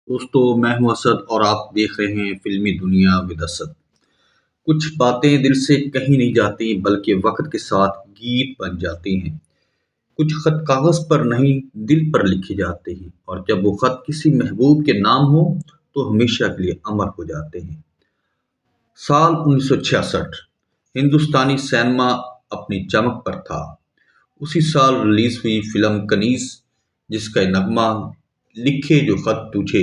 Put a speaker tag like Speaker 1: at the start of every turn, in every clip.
Speaker 1: दोस्तों, मैं हूं असद और आप देख रहे हैं फिल्मी दुनिया विद असद। कुछ बातें दिल से कहीं नहीं जाती बल्कि वक्त के साथ गीत बन जाती हैं। कुछ खत कागज पर नहीं, दिल पर लिखे जाते हैं और जब वो खत किसी महबूब के नाम हो तो हमेशा के लिए अमर हो जाते हैं। साल 1966। हिंदुस्तानी सिनेमा अपनी चमक पर था। उसी साल रिलीज हुई फिल्म कनीज, जिसका ये नगमा लिखे जो खत तुझे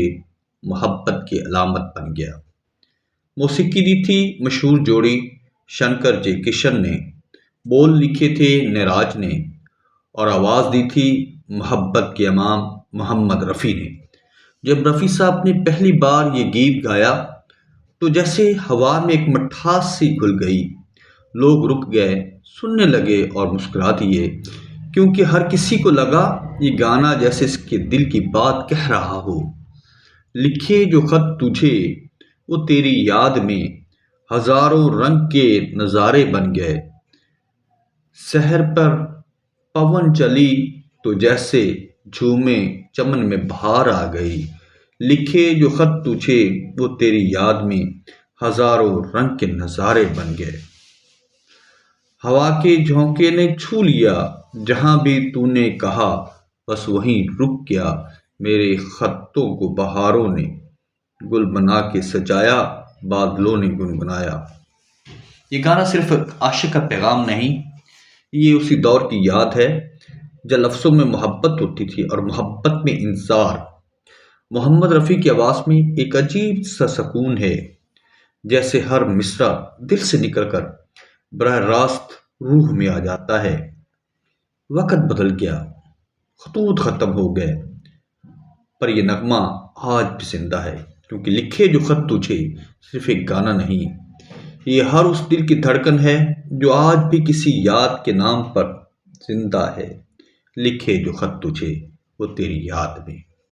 Speaker 1: मोहब्बत की अलामत बन गया। मौसीकी दी थी मशहूर जोड़ी शंकर जय किशन ने, बोल लिखे थे नराज ने और आवाज़ दी थी मोहब्बत के इमाम मोहम्मद रफ़ी ने। जब रफ़ी साहब ने पहली बार ये गीत गाया तो जैसे हवा में एक मिठास सी घुल गई। लोग रुक गए, सुनने लगे और मुस्कुरा दिए, क्योंकि हर किसी को लगा ये गाना जैसे इसके दिल की बात कह रहा हो। लिखे जो खत तुझे वो तेरी याद में हजारों रंग के नज़ारे बन गए। शहर पर पवन चली तो जैसे झूमे चमन में बहार आ गई। लिखे जो खत तुझे वो तेरी याद में हजारों रंग के नज़ारे बन गए। हवा के झोंके ने छू लिया, जहां भी तूने कहा बस वहीं रुक गया। मेरे खतों को बहारों ने गुल बना के सजाया, बादलों ने गुनगुनाया। ये गाना सिर्फ आशिक का पैगाम नहीं, ये उसी दौर की याद है जब लफ्ज़ों में मोहब्बत होती थी और मोहब्बत में इंतज़ार। मोहम्मद रफ़ी की आवाज़ में एक अजीब सा सुकून है, जैसे हर मिसरा दिल से निकलकर बरह रास्त रूह में आ जाता है। वक्त बदल गया, खतूत ख़त्म हो गए, पर यह नगमा आज भी जिंदा है, क्योंकि लिखे जो खत तुझे सिर्फ एक गाना नहीं, ये हर उस दिल की धड़कन है जो आज भी किसी याद के नाम पर जिंदा है। लिखे जो खत तुझे वो तेरी याद में।